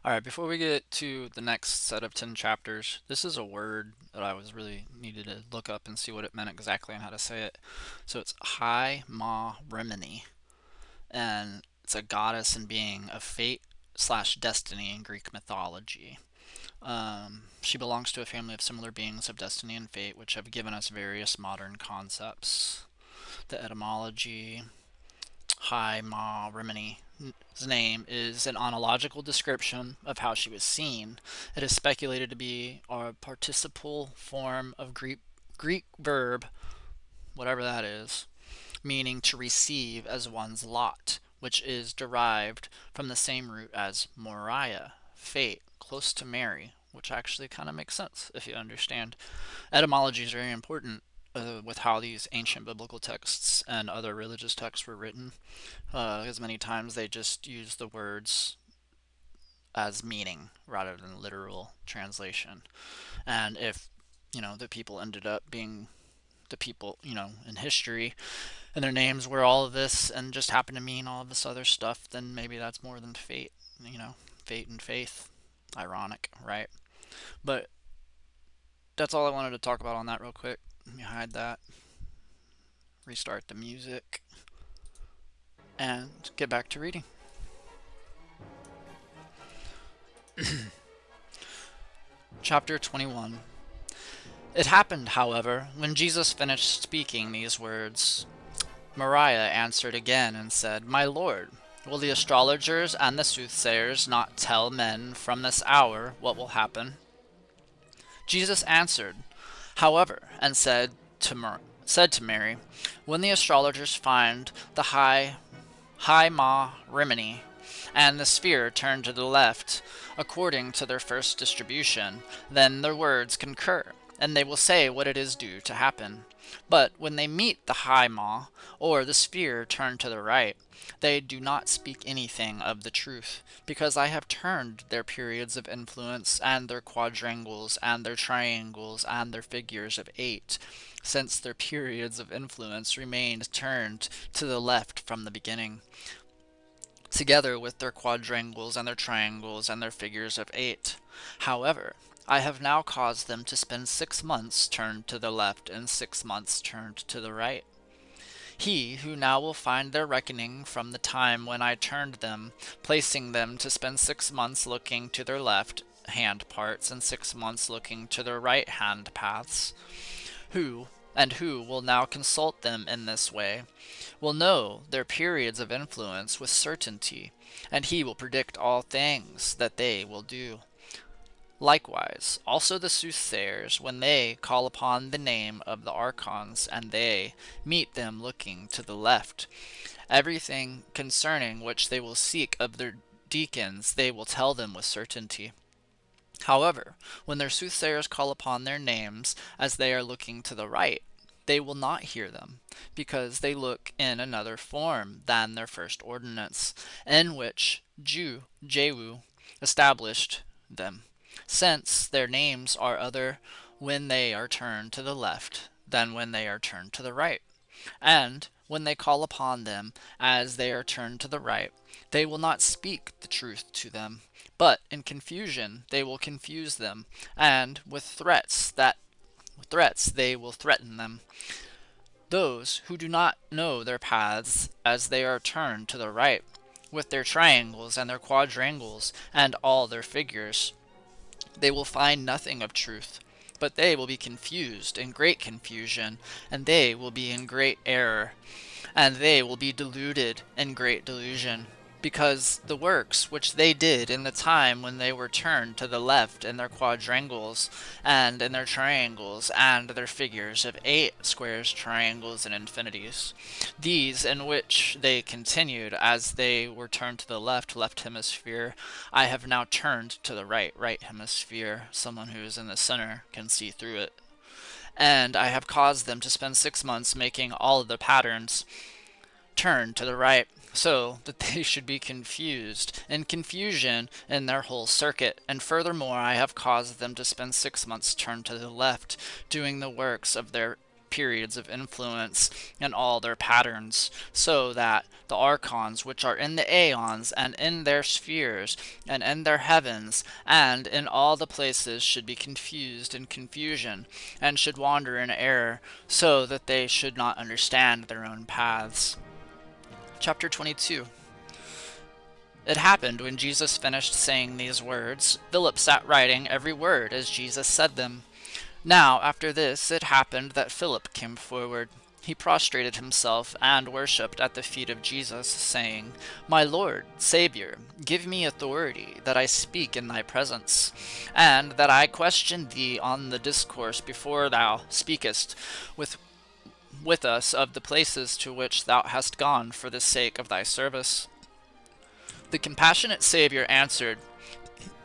All right, before we get to the next set of 10 chapters, this is a word that I was really needed to look up and see what it meant exactly and how to say it. So it's High Ma Remini, and it's a goddess and being of fate slash destiny in Greek mythology. She belongs to a family of similar beings of destiny and fate, which have given us various modern concepts. The etymology, High Ma Rimini. His name is an ontological description of how she was seen. It is speculated to be a participle form of Greek verb, whatever that is, meaning to receive as one's lot, which is derived from the same root as Moriah, fate, close to Mary, which actually kind of makes sense if you understand. Etymology is very important with how these ancient biblical texts and other religious texts were written, because many times they just use the words as meaning rather than literal translation. And if, the people ended up being the people, in history, and their names were all of this and just happened to mean all of this other stuff, then maybe that's more than fate, fate and faith. Ironic, right? But that's all I wanted to talk about on that real quick. Let me hide that, restart the music, and get back to reading. Chapter 21. It happened, however, when Jesus finished speaking these words, Moriah answered again and said, My Lord, will the astrologers and the soothsayers not tell men from this hour what will happen? Jesus answered, however, and said to Mary, When the astrologers find the high Ma Rimini and the sphere turned to the left, according to their first distribution, then their words concur, and they will say what it is due to happen. But when they meet the high Ma, or the sphere turned to the right, they do not speak anything of the truth, because I have turned their periods of influence, and their quadrangles, and their triangles, and their figures of eight, since their periods of influence remained turned to the left from the beginning, together with their quadrangles and their triangles and their figures of eight. However, I have now caused them to spend 6 months turned to the left and 6 months turned to the right. He who now will find their reckoning from the time when I turned them, placing them to spend 6 months looking to their left hand parts and 6 months looking to their right hand paths, who will now consult them in this way, will know their periods of influence with certainty, and he will predict all things that they will do. Likewise, also the soothsayers, when they call upon the name of the archons, and they meet them looking to the left, everything concerning which they will seek of their deacons, they will tell them with certainty. However, when their soothsayers call upon their names as they are looking to the right, they will not hear them, because they look in another form than their first ordinance, in which Jehu established them, since their names are other when they are turned to the left than when they are turned to the right. And when they call upon them as they are turned to the right, they will not speak the truth to them, but in confusion they will confuse them, and with threats they will threaten them. Those who do not know their paths as they are turned to the right, with their triangles and their quadrangles and all their figures, they will find nothing of truth, but they will be confused in great confusion, and they will be in great error, and they will be deluded in great delusion, because the works which they did in the time when they were turned to the left in their quadrangles, and in their triangles, and their figures of eight, squares, triangles, and infinities, these in which they continued as they were turned to the left hemisphere, I have now turned to the right hemisphere. Someone who is in the center can see through it. And I have caused them to spend 6 months making all of the patterns turn to the right, so that they should be confused, and confusion in their whole circuit. And furthermore, I have caused them to spend 6 months turned to the left, doing the works of their periods of influence and all their patterns, so that the archons which are in the aeons and in their spheres and in their heavens and in all the places should be confused in confusion and should wander in error, so that they should not understand their own paths. Chapter 22. It happened when Jesus finished saying these words, Philip sat writing every word as Jesus said them. Now, after this, it happened that Philip came forward. He prostrated himself and worshipped at the feet of Jesus, saying, My Lord, Savior, give me authority, that I speak in thy presence, and that I question thee on the discourse before thou speakest with us of the places to which thou hast gone for the sake of thy service. The compassionate Savior answered.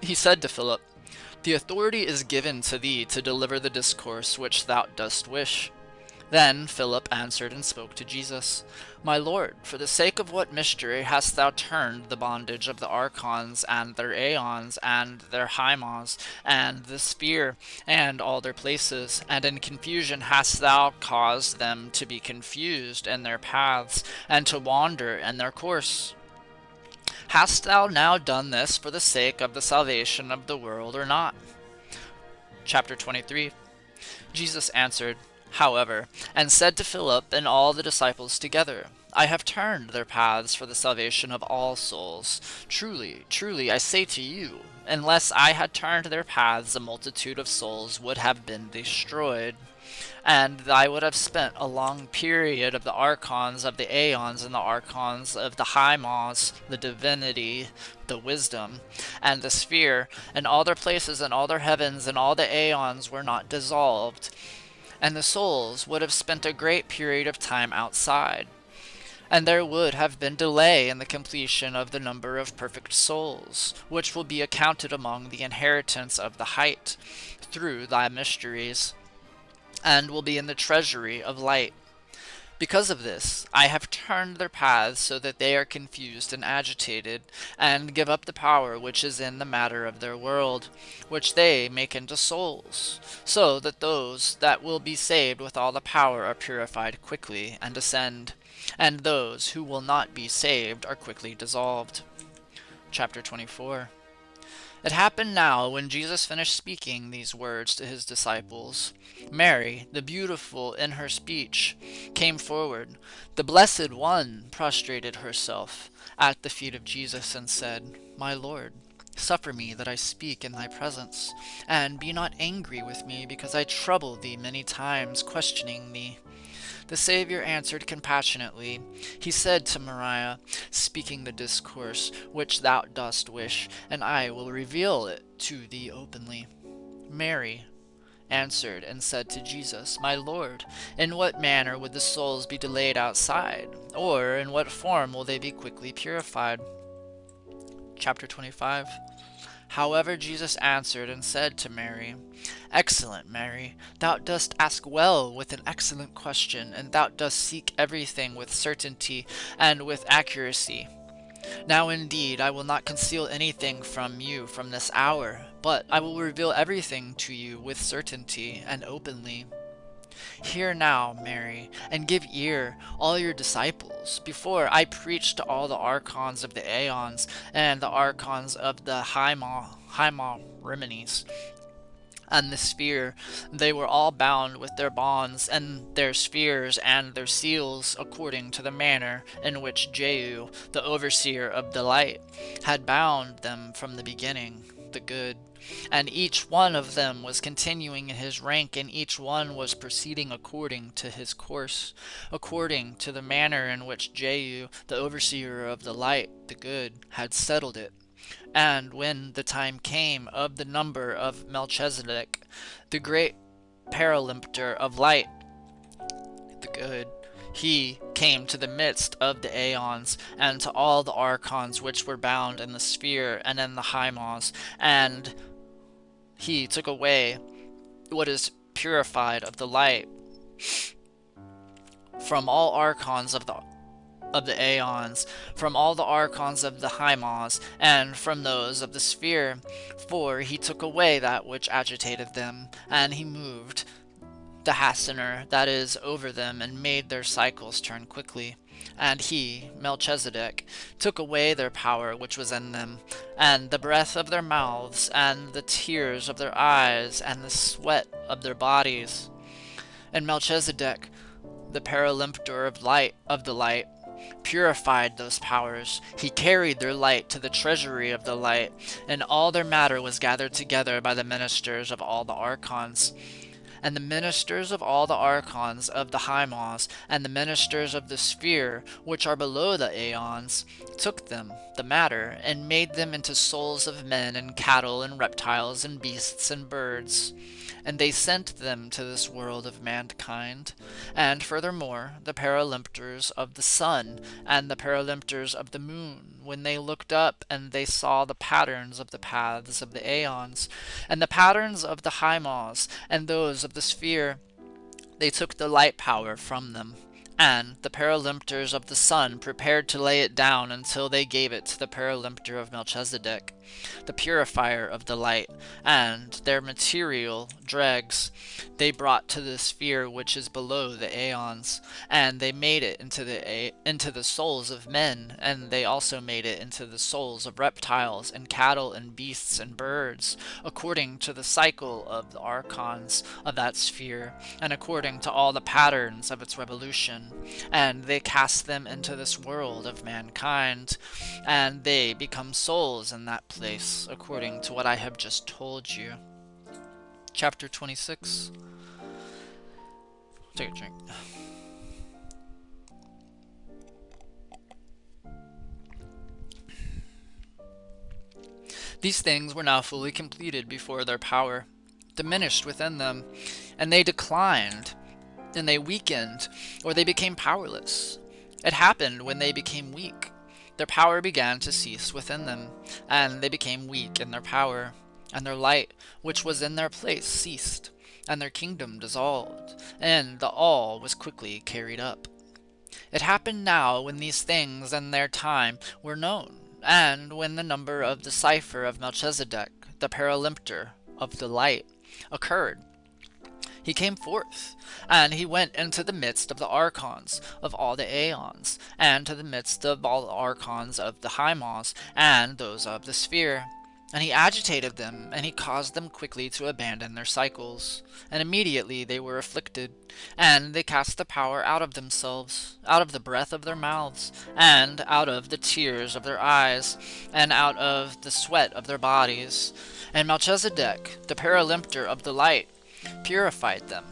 He said to Philip, The authority is given to thee to deliver the discourse which thou dost wish. Then Philip answered and spoke to Jesus, My Lord, for the sake of what mystery hast thou turned the bondage of the archons and their aeons and their hymos and the sphere and all their places, and in confusion hast thou caused them to be confused in their paths and to wander in their course? Hast thou now done this for the sake of the salvation of the world or not? Chapter 23. Jesus answered, however, and said to Philip and all the disciples together, I have turned their paths for the salvation of all souls. Truly, truly, I say to you, unless I had turned their paths, a multitude of souls would have been destroyed. And I would have spent a long period of the archons of the aeons and the archons of the hymos, the divinity, the wisdom, and the sphere, and all their places and all their heavens and all the aeons were not dissolved. And the souls would have spent a great period of time outside. And there would have been delay in the completion of the number of perfect souls, which will be accounted among the inheritance of the height, through thy mysteries, and will be in the treasury of light. Because of this, I have turned their paths so that they are confused and agitated, and give up the power which is in the matter of their world, which they make into souls, so that those that will be saved with all the power are purified quickly and ascend, and those who will not be saved are quickly dissolved. Chapter 24. It happened now, when Jesus finished speaking these words to his disciples, Mary, the beautiful in her speech, came forward. The Blessed One prostrated herself at the feet of Jesus and said, My Lord, suffer me that I speak in thy presence, and be not angry with me, because I trouble thee many times, questioning thee. The Savior answered compassionately. He said to Maria, speaking the discourse which thou dost wish, and I will reveal it to thee openly. Mary answered and said to Jesus, My Lord, in what manner would the souls be delayed outside, or in what form will they be quickly purified? Chapter 25. However, Jesus answered and said to Mary, Excellent Mary, thou dost ask well with an excellent question, and thou dost seek everything with certainty and with accuracy. Now indeed I will not conceal anything from you from this hour, but I will reveal everything to you with certainty and openly. Hear now, Mary, and give ear, all your disciples, before I preach to all the archons of the aeons and the archons of the Hymorimines and the sphere. They were all bound with their bonds and their spheres and their seals, according to the manner in which Jehu, the overseer of the light, had bound them from the beginning, the good. And each one of them was continuing in his rank, and each one was proceeding according to his course, according to the manner in which Jehu, the overseer of the light, the good, had settled it. And when the time came of the number of Melchizedek, the great paralympter of light, the good, he came to the midst of the aeons, and to all the archons which were bound in the sphere and in the hymos, and he took away what is purified of the light from all archons of the aeons, from all the archons of the hymos, and from those of the sphere, for he took away that which agitated them, and he moved the Hastener that is over them, and made their cycles turn quickly. And he, Melchizedek, took away their power which was in them, and the breath of their mouths, and the tears of their eyes, and the sweat of their bodies. And Melchizedek, the paralimptor of the light, purified those powers. He carried their light to the treasury of the light, and all their matter was gathered together by the ministers of all the archons. And the ministers of all the archons of the Hymos, and the ministers of the sphere, which are below the aeons, took them, the matter, and made them into souls of men, and cattle, and reptiles, and beasts, and birds. And they sent them to this world of mankind. And furthermore, the paralimptors of the sun, and the paralimptors of the moon, when they looked up, and they saw the patterns of the paths of the aeons, and the patterns of the Hymos, and those of the sphere, they took the light power from them. And the paralimptors of the sun prepared to lay it down until they gave it to the paralimptor of Melchizedek, the purifier of the light, and their material dregs they brought to the sphere which is below the aeons, and they made it into the souls of men, and they also made it into the souls of reptiles and cattle and beasts and birds, according to the cycle of the archons of that sphere, and according to all the patterns of its revolution. And they cast them into this world of mankind, and they become souls in that place, according to what I have just told you. Chapter 26. Take a drink. These things were now fully completed before their power diminished within them, and they declined, and they weakened, or they became powerless. It happened when they became weak. Their power began to cease within them, and they became weak in their power, and their light, which was in their place, ceased, and their kingdom dissolved, and the all was quickly carried up. It happened now when these things and their time were known, and when the number of the cipher of Melchizedek, the paralimptor of the light, occurred. He came forth, and he went into the midst of the archons of all the aeons, and to the midst of all the archons of the Hymos, and those of the sphere. And he agitated them, and he caused them quickly to abandon their cycles. And immediately they were afflicted, and they cast the power out of themselves, out of the breath of their mouths, and out of the tears of their eyes, and out of the sweat of their bodies. And Melchizedek, the paralimptor of the light, purified them,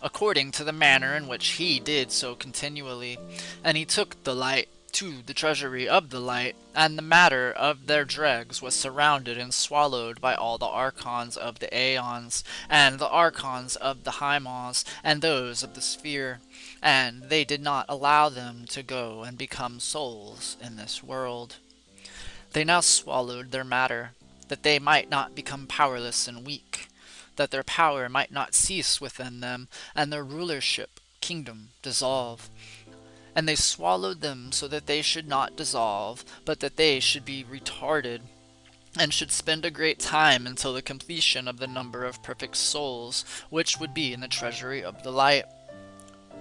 according to the manner in which he did so continually. And he took the light to the treasury of the light, and the matter of their dregs was surrounded and swallowed by all the archons of the aeons, and the archons of the Hymos, and those of the sphere, and they did not allow them to go and become souls in this world. They now swallowed their matter, that they might not become powerless and weak, that their power might not cease within them, and their rulership, kingdom, dissolve. And they swallowed them so that they should not dissolve, but that they should be retarded, and should spend a great time until the completion of the number of perfect souls, which would be in the treasury of the light.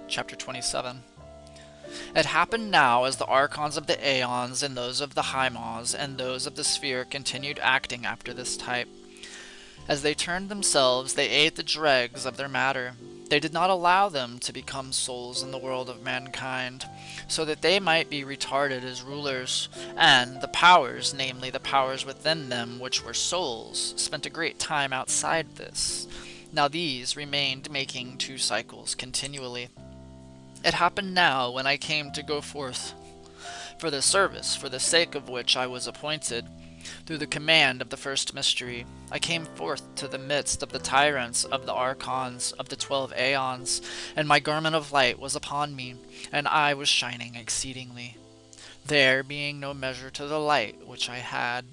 Chapter 27. It happened now, as the archons of the aeons, and those of the Hymos, and those of the sphere continued acting after this type. As they turned themselves, they ate the dregs of their matter. They did not allow them to become souls in the world of mankind, so that they might be retarded as rulers, and the powers, namely the powers within them which were souls, spent a great time outside this. Now these remained making 2 cycles continually. It happened now when I came to go forth for the service, for the sake of which I was appointed, through the command of the first mystery. I came forth to the midst of the tyrants of the archons of the 12 aeons, and my garment of light was upon me, and I was shining exceedingly, there being no measure to the light which I had.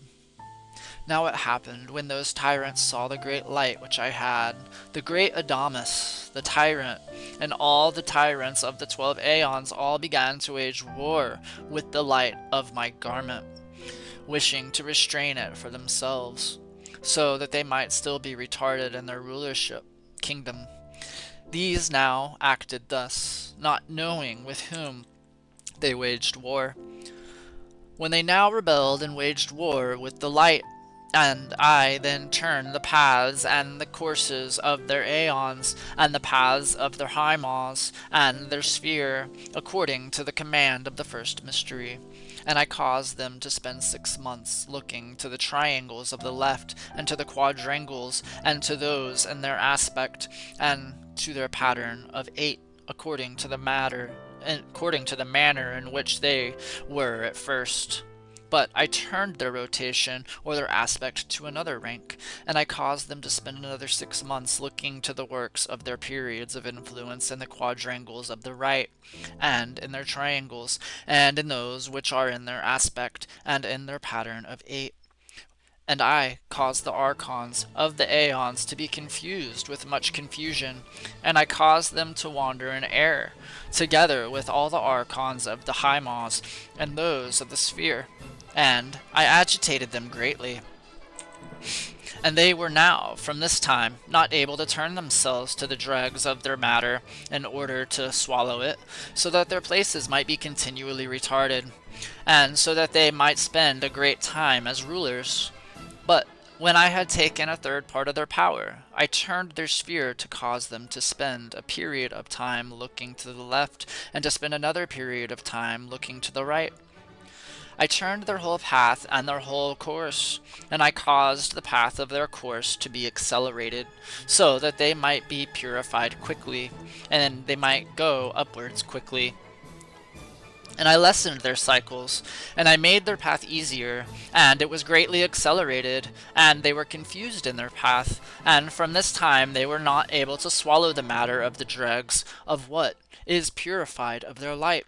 Now it happened, when those tyrants saw the great light which I had, the great Adamus, the tyrant, and all the tyrants of the 12 aeons all began to wage war with the light of my garment, wishing to restrain it for themselves, so that they might still be retarded in their rulership, kingdom. These now acted thus, not knowing with whom they waged war. When they now rebelled and waged war with the light, and I then turned the paths and the courses of their aeons, and the paths of their hymos, and their sphere, according to the command of the first mystery. And I caused them to spend 6 months looking to the triangles of the left, and to the quadrangles, and to those in their aspect, and to their pattern of 8, according to the manner in which they were at first. But I turned their rotation or their aspect to another rank, and I caused them to spend another 6 months looking to the works of their periods of influence in the quadrangles of the right, and in their triangles, and in those which are in their aspect, and in their pattern of 8. And I caused the archons of the aeons to be confused with much confusion, and I caused them to wander in error, together with all the archons of the hymos and those of the sphere. And I agitated them greatly. And they were now, from this time, not able to turn themselves to the dregs of their matter in order to swallow it, so that their places might be continually retarded, and so that they might spend a great time as rulers. But when I had taken a third part of their power, I turned their sphere to cause them to spend a period of time looking to the left, and to spend another period of time looking to the right. I turned their whole path and their whole course, and I caused the path of their course to be accelerated, so that they might be purified quickly, and they might go upwards quickly. And I lessened their cycles, and I made their path easier, and it was greatly accelerated, and they were confused in their path, and from this time they were not able to swallow the matter of the dregs of what is purified of their light.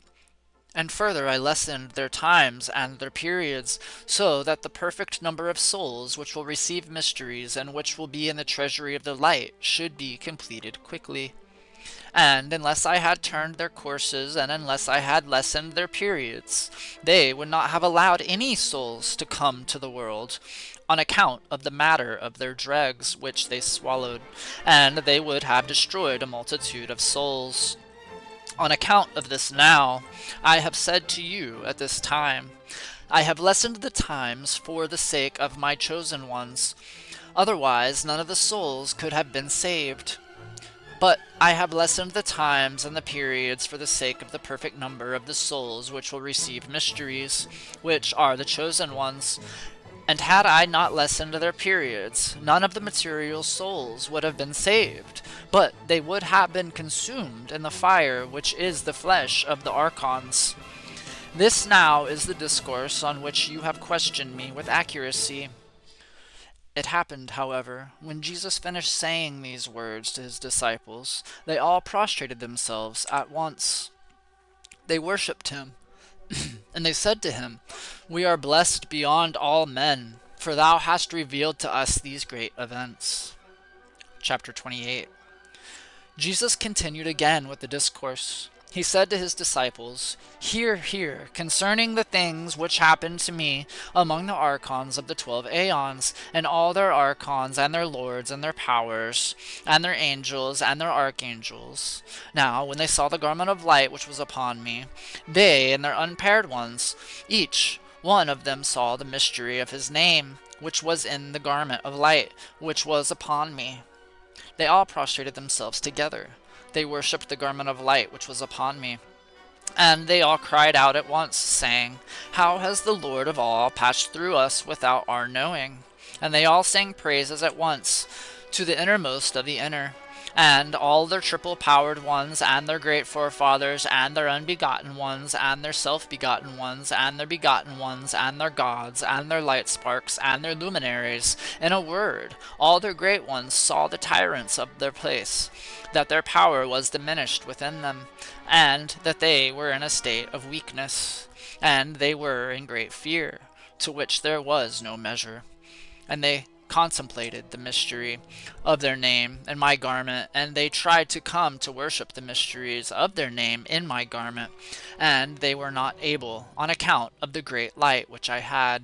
And further I lessened their times and their periods, so that the perfect number of souls which will receive mysteries and which will be in the treasury of the light should be completed quickly. And unless I had turned their courses, and unless I had lessened their periods, they would not have allowed any souls to come to the world, on account of the matter of their dregs which they swallowed, and they would have destroyed a multitude of souls. On account of this now, I have said to you at this time, I have lessened the times for the sake of my chosen ones, otherwise none of the souls could have been saved. But I have lessened the times and the periods for the sake of the perfect number of the souls which will receive mysteries, which are the chosen ones. And had I not lessened their periods, none of the material souls would have been saved, but they would have been consumed in the fire which is the flesh of the archons. This now is the discourse on which you have questioned me with accuracy. It happened, however, when Jesus finished saying these words to his disciples, they all prostrated themselves at once. They worshipped him, and they said to him, We are blessed beyond all men, for thou hast revealed to us these great events. Chapter 28. Jesus continued again with the discourse. He said to his disciples, Hear, hear, concerning the things which happened to me among the archons of the 12 aeons, and all their archons, and their lords, and their powers, and their angels, and their archangels. Now, when they saw the garment of light which was upon me, they and their unpaired ones, each one of them saw the mystery of his name, which was in the garment of light which was upon me. They all prostrated themselves together. They worshipped the garment of light which was upon me. And they all cried out at once, saying, How has the Lord of all passed through us without our knowing? And they all sang praises at once to the innermost of the inner. And all their triple-powered ones, and their great forefathers, and their unbegotten ones, and their self-begotten ones, and their begotten ones, and their gods, and their light sparks, and their luminaries, in a word, all their great ones saw the tyrants of their place, that their power was diminished within them, and that they were in a state of weakness, and they were in great fear, to which there was no measure. And they contemplated the mystery of their name in my garment, and they tried to come to worship the mysteries of their name in my garment, and they were not able, on account of the great light which I had.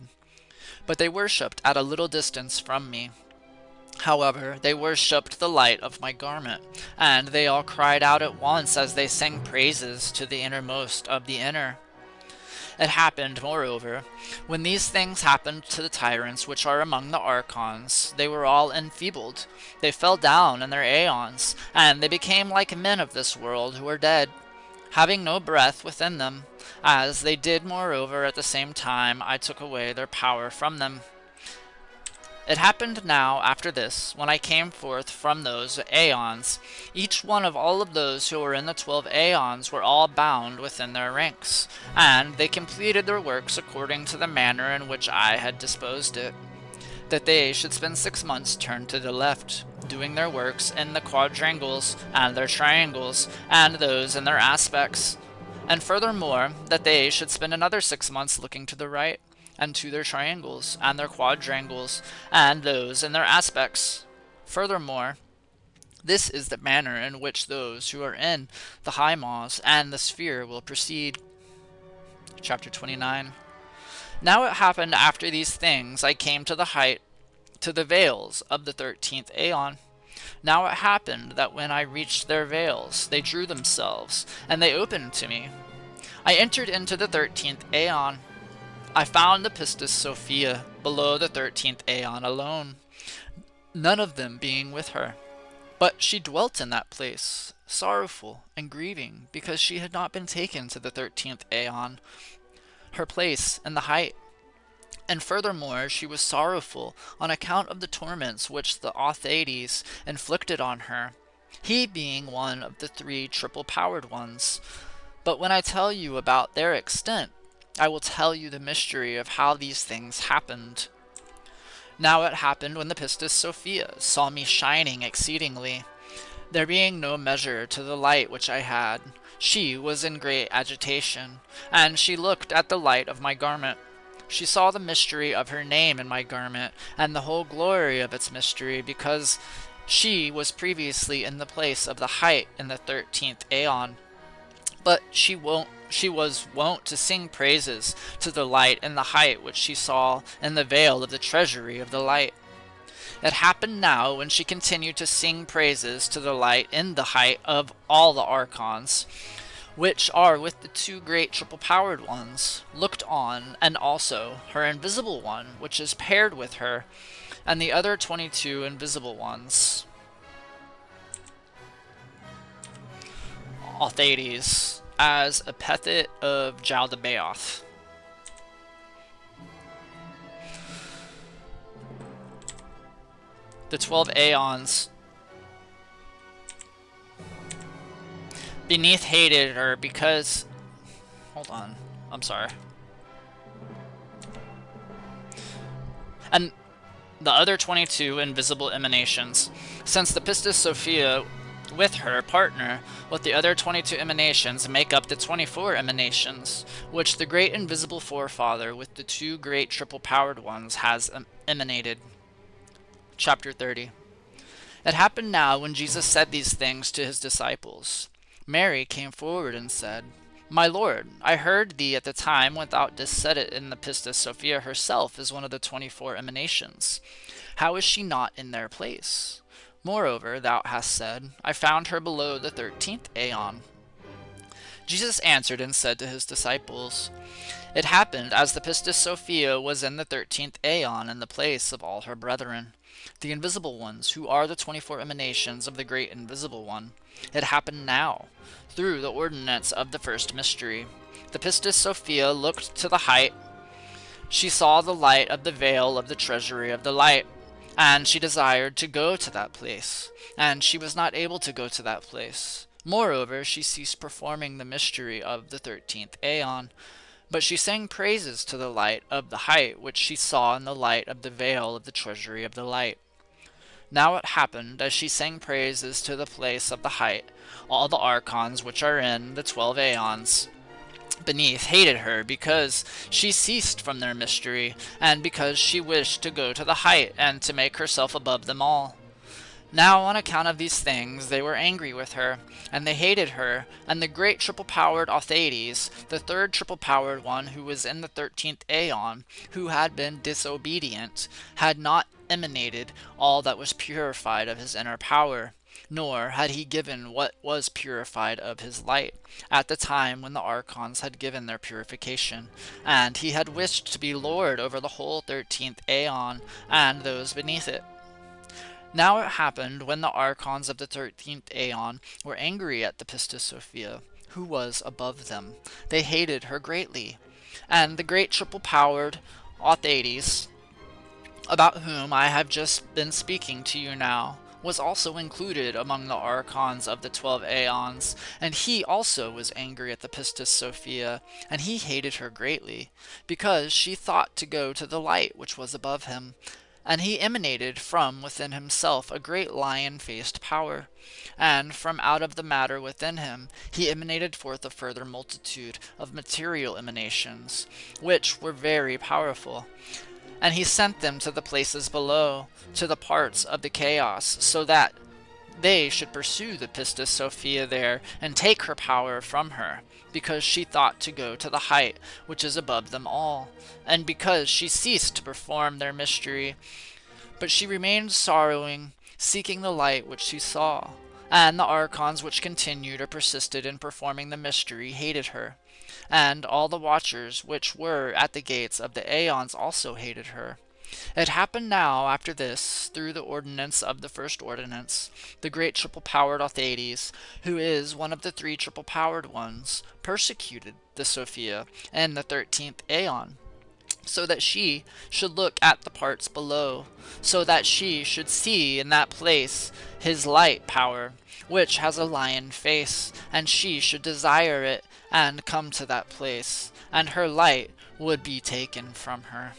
But they worshipped at a little distance from me. However, they worshipped the light of my garment, and they all cried out at once as they sang praises to the innermost of the inner. It happened, moreover, when these things happened to the tyrants which are among the archons, they were all enfeebled. They fell down in their aeons, and they became like men of this world who are dead, having no breath within them. As they did, moreover, at the same time I took away their power from them. It happened now after this, when I came forth from those aeons, each one of all of those who were in the 12 aeons were all bound within their ranks, and they completed their works according to the manner in which I had disposed it, that they should spend 6 months turned to the left, doing their works in the quadrangles and their triangles, and those in their aspects, and furthermore, that they should spend another 6 months looking to the right, and to their triangles, and their quadrangles, and those in their aspects. Furthermore, this is the manner in which those who are in the Hymos and the sphere will proceed. Chapter 29. Now it happened after these things I came to the height, to the veils of the 13th aeon. Now it happened that when I reached their veils, they drew themselves, and they opened to me. I entered into the 13th aeon. I found the Pistas Sophia below the 13th aeon alone, none of them being with her. But she dwelt in that place, sorrowful and grieving, because she had not been taken to the 13th aeon, her place in the height. And furthermore, she was sorrowful on account of the torments which the Authades inflicted on her, he being one of the 3 triple-powered ones. But when I tell you about their extent, I will tell you the mystery of how these things happened. Now it happened when the Pistas Sophia saw me shining exceedingly, there being no measure to the light which I had. She was in great agitation, and she looked at the light of my garment. She saw the mystery of her name in my garment, and the whole glory of its mystery, because she was previously in the place of the height in the 13th aeon. But she was wont to sing praises to the light in the height which she saw in the veil of the treasury of the light. It happened now when she continued to sing praises to the light in the height of all the archons, which are with the 2 great triple-powered ones, looked on, and also her invisible one, which is paired with her, and the other 22 invisible ones. Authades, as epithet of Jaldabaoth. The 12 aeons beneath hated her because... Hold on. I'm sorry. And the other 22 invisible emanations, since the Pistas Sophia with her partner with the other 22 emanations make up the 24 emanations, which the great invisible forefather with the 2 great triple-powered ones has emanated. Chapter 30. It happened now when Jesus said these things to his disciples. Mary came forward and said, My Lord, I heard thee at the time when thou didst set it in the Pistas Sophia herself as one of the 24 emanations. How is she not in their place? Moreover, thou hast said, I found her below the 13th aeon. Jesus answered and said to his disciples, It happened as the Pistas Sophia was in the 13th aeon in the place of all her brethren, the invisible ones, who are the 24 emanations of the great invisible one. It happened now, through the ordinance of the first mystery. The Pistas Sophia looked to the height. She saw the light of the veil of the treasury of the light, and she desired to go to that place, and she was not able to go to that place. Moreover, she ceased performing the mystery of the 13th aeon, but she sang praises to the light of the height which she saw in the light of the veil of the treasury of the light. Now it happened, as she sang praises to the place of the height, all the archons which are in the 12 aeons beneath hated her, because she ceased from their mystery, and because she wished to go to the height, and to make herself above them all. Now on account of these things they were angry with her, and they hated her, and the great triple-powered Authades, the third triple-powered one who was in the 13th aeon, who had been disobedient, had not emanated all that was purified of his inner power, nor had he given what was purified of his light, at the time when the archons had given their purification, and he had wished to be lord over the whole 13th aeon, and those beneath it. Now it happened when the archons of the 13th aeon were angry at the Pistas Sophia, who was above them. They hated her greatly. And the great triple-powered Authades, about whom I have just been speaking to you now, was also included among the archons of the 12 aeons, and he also was angry at the Pistas Sophia, and he hated her greatly, because she thought to go to the light which was above him. And he emanated from within himself a great lion-faced power, and from out of the matter within him he emanated forth a further multitude of material emanations, which were very powerful. And he sent them to the places below, to the parts of the chaos, so that they should pursue the Pistas Sophia there, and take her power from her, because she thought to go to the height which is above them all, and because she ceased to perform their mystery. But she remained sorrowing, seeking the light which she saw. And the archons which continued or persisted in performing the mystery hated her. And all the watchers which were at the gates of the aeons also hated her. It happened now after this, through the ordinance of the first ordinance, the great triple-powered Authades, who is one of the three triple-powered ones, persecuted the Sophia in the 13th aeon, so that she should look at the parts below, so that she should see in that place his light power, which has a lion face, and she should desire it, and come to that place, and her light would be taken from her.